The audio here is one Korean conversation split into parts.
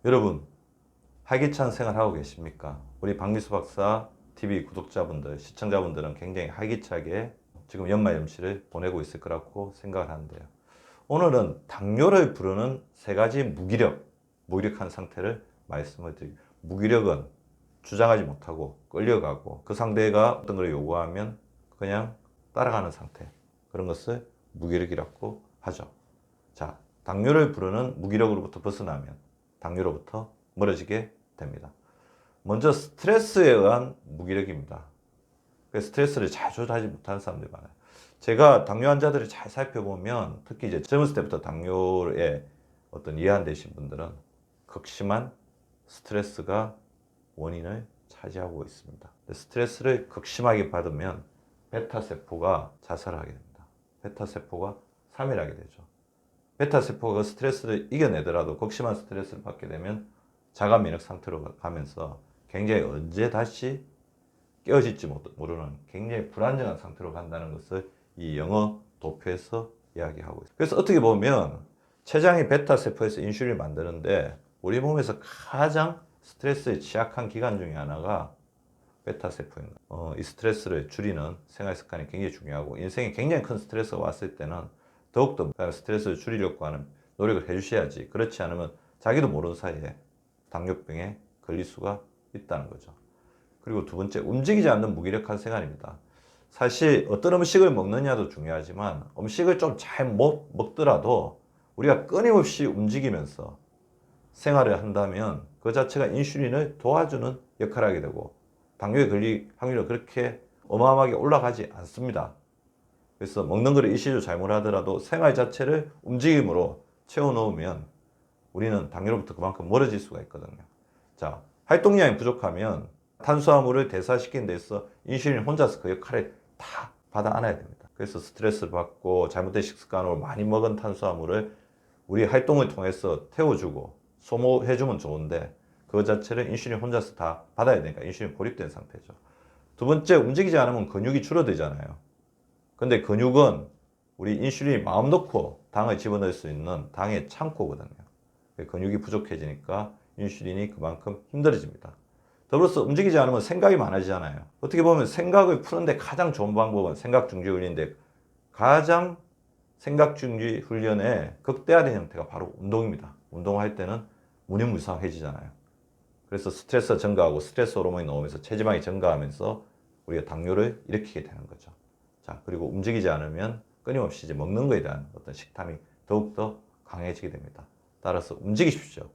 여러분, 활기찬 생활하고 계십니까? 우리 박미수 박사 TV 구독자분들, 시청자분들은 굉장히 활기차게 지금 연말연시를 보내고 있을 거라고 생각을 하는데요. 오늘은 당뇨를 부르는 세 가지 무기력한 상태를 말씀을 드리고, 무기력은 주장하지 못하고 끌려가고 그 상대가 어떤 걸 요구하면 그냥 따라가는 상태, 그런 것을 무기력이라고 하죠. 자, 당뇨를 부르는 무기력으로부터 벗어나면 당뇨로부터 멀어지게 됩니다. 먼저 스트레스에 의한 무기력입니다. 스트레스를 잘 조절하지 못하는 사람들이 많아요. 제가 당뇨 환자들을 잘 살펴보면 특히 이제 젊었을 때부터 당뇨에 어떤 이해안되신 분들은 극심한 스트레스가 원인을 차지하고 있습니다. 스트레스를 극심하게 받으면 베타세포가 자살을 하게 됩니다. 베타세포가 사멸하게 되죠. 베타세포가 스트레스를 이겨내더라도 극심한 스트레스를 받게 되면 자가 면역 상태로 가면서 굉장히 언제 다시 깨어질지 모르는 굉장히 불안정한 상태로 간다는 것을 이 영어 도표에서 이야기하고 있습니다. 그래서 어떻게 보면 췌장이 베타세포에서 인슐린을 만드는데 우리 몸에서 가장 스트레스에 취약한 기관 중에 하나가 베타세포입니다. 이 스트레스를 줄이는 생활 습관이 굉장히 중요하고, 인생에 굉장히 큰 스트레스가 왔을 때는 더욱더 스트레스를 줄이려고 하는 노력을 해주셔야지, 그렇지 않으면 자기도 모르는 사이에 당뇨병에 걸릴 수가 있다는 거죠. 그리고 두 번째, 움직이지 않는 무기력한 생활입니다. 사실 어떤 음식을 먹느냐도 중요하지만 음식을 좀 잘 못 먹더라도 우리가 끊임없이 움직이면서 생활을 한다면 그 자체가 인슐린을 도와주는 역할을 하게 되고 당뇨에 걸릴 확률은 그렇게 어마어마하게 올라가지 않습니다. 그래서 먹는 거를 일시적으로 잘못하더라도 생활 자체를 움직임으로 채워놓으면 우리는 당뇨로부터 그만큼 멀어질 수가 있거든요. 자, 활동량이 부족하면 탄수화물을 대사시키는 데 있어 인슐린 혼자서 그 역할을 다 받아 안아야 됩니다. 그래서 스트레스 받고 잘못된 식습관으로 많이 먹은 탄수화물을 우리 활동을 통해서 태워주고 소모해주면 좋은데 그 자체를 인슐린 혼자서 다 받아야 되니까 인슐린 고립된 상태죠. 두 번째, 움직이지 않으면 근육이 줄어들잖아요. 근데 근육은 우리 인슐린이 마음 놓고 당을 집어넣을 수 있는 당의 창고거든요. 근육이 부족해지니까 인슐린이 그만큼 힘들어집니다. 더불어서 움직이지 않으면 생각이 많아지잖아요. 어떻게 보면 생각을 푸는데 가장 좋은 방법은 생각중지 훈련인데, 가장 생각중지 훈련의 극대화된 형태가 바로 운동입니다. 운동할 때는 무념무상해지잖아요. 그래서 스트레스가 증가하고 스트레스 호르몬이 나오면서 체지방이 증가하면서 우리가 당뇨를 일으키게 되는 거죠. 자, 그리고 움직이지 않으면 끊임없이 이제 먹는 것에 대한 어떤 식탐이 더욱더 강해지게 됩니다. 따라서 움직이십시오.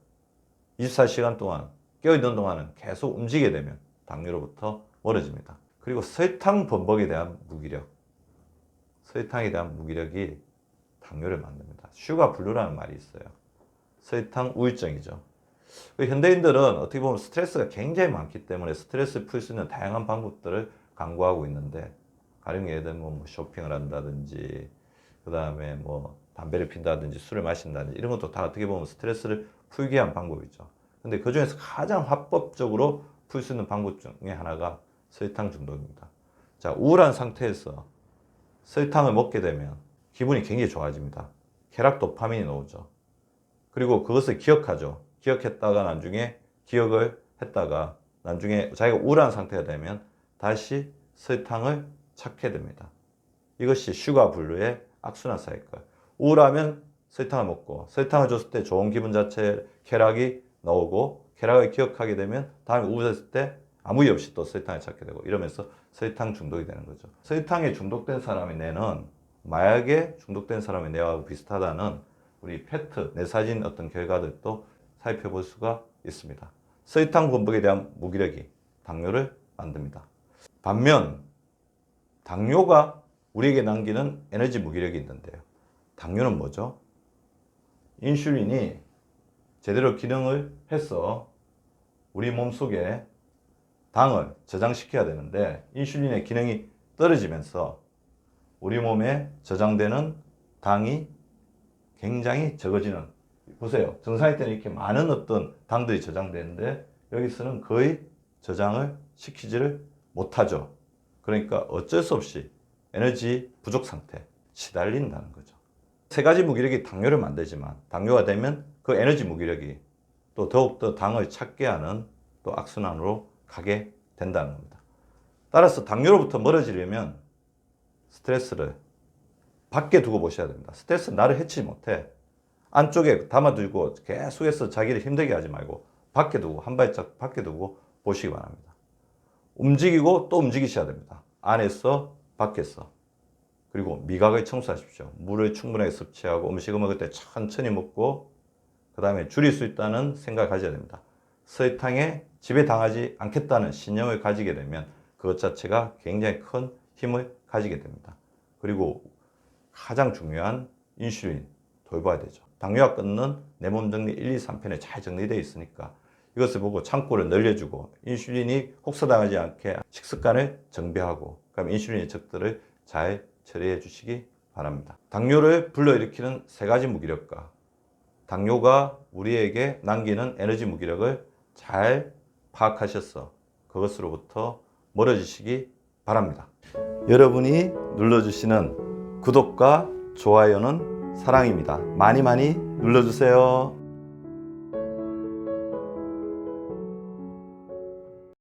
24시간 동안 깨어있는 동안은 계속 움직이게 되면 당뇨로부터 멀어집니다. 그리고 설탕 범벅에 대한 무기력. 설탕에 대한 무기력이 당뇨를 만듭니다. 슈가 블루라는 말이 있어요. 설탕 우울증이죠. 현대인들은 어떻게 보면 스트레스가 굉장히 많기 때문에 스트레스를 풀 수 있는 다양한 방법들을 강구하고 있는데, 가령 예를 들면 뭐 쇼핑을 한다든지, 그 다음에 뭐 담배를 핀다든지 술을 마신다든지, 이런 것도 다 어떻게 보면 스트레스를 풀기 위한 방법이죠. 근데 그 중에서 가장 합법적으로 풀 수 있는 방법 중에 하나가 설탕 중독입니다. 자, 우울한 상태에서 설탕을 먹게 되면 기분이 굉장히 좋아집니다. 쾌락 도파민이 나오죠. 그리고 그것을 기억하죠. 기억했다가 나중에 기억을 했다가 나중에 자기가 우울한 상태가 되면 다시 설탕을 찾게 됩니다. 이것이 슈가 블루의 악순환 사이클. 우울하면 설탕을 먹고 설탕을 줬을 때 좋은 기분 자체 쾌락이 나오고 쾌락을 기억하게 되면 다음에 우울했을 때 아무 이유 없이 또 설탕을 찾게 되고 이러면서 설탕 중독이 되는 거죠. 설탕에 중독된 사람의 뇌는 마약에 중독된 사람의 뇌하고 비슷하다는 우리 페트, 뇌사진 어떤 결과들도 살펴볼 수가 있습니다. 설탕 범벅에 대한 무기력이 당뇨를 만듭니다. 반면 당뇨가 우리에게 남기는 에너지 무기력이 있는데요. 당뇨는 뭐죠? 인슐린이 제대로 기능을 해서 우리 몸속에 당을 저장시켜야 되는데 인슐린의 기능이 떨어지면서 우리 몸에 저장되는 당이 굉장히 적어지는, 보세요. 정상일 때는 이렇게 많은 어떤 당들이 저장되는데 여기서는 거의 저장을 시키지를 못하죠. 그러니까 어쩔 수 없이 에너지 부족 상태 시달린다는 거죠. 세 가지 무기력이 당뇨를 만들지만 당뇨가 되면 그 에너지 무기력이 또 더욱더 당을 찾게 하는 또 악순환으로 가게 된다는 겁니다. 따라서 당뇨로부터 멀어지려면 스트레스를 밖에 두고 보셔야 됩니다. 스트레스는 나를 해치지 못해. 안쪽에 담아두고 계속해서 자기를 힘들게 하지 말고 밖에 두고, 한 발짝 밖에 두고 보시기 바랍니다. 움직이고 또 움직이셔야 됩니다. 안에서 밖에서. 그리고 미각을 청소하십시오. 물을 충분하게 섭취하고 음식을 먹을 때 천천히 먹고 그 다음에 줄일 수 있다는 생각을 가져야 됩니다. 설탕에 지배당하지 않겠다는 신념을 가지게 되면 그것 자체가 굉장히 큰 힘을 가지게 됩니다. 그리고 가장 중요한 인슐린 돌봐야 되죠. 당뇨가 끊는 내 몸 정리 1, 2, 3편에 잘 정리되어 있으니까 이것을 보고 창고를 늘려주고 인슐린이 혹사당하지 않게 식습관을 정비하고 그럼 인슐린의 적들을 잘 처리해 주시기 바랍니다. 당뇨를 불러일으키는 3가지 무기력과 당뇨가 우리에게 남기는 에너지 무기력을 잘 파악하셔서 그것으로부터 멀어지시기 바랍니다. 여러분이 눌러주시는 구독과 좋아요는 사랑입니다. 많이 많이 눌러주세요.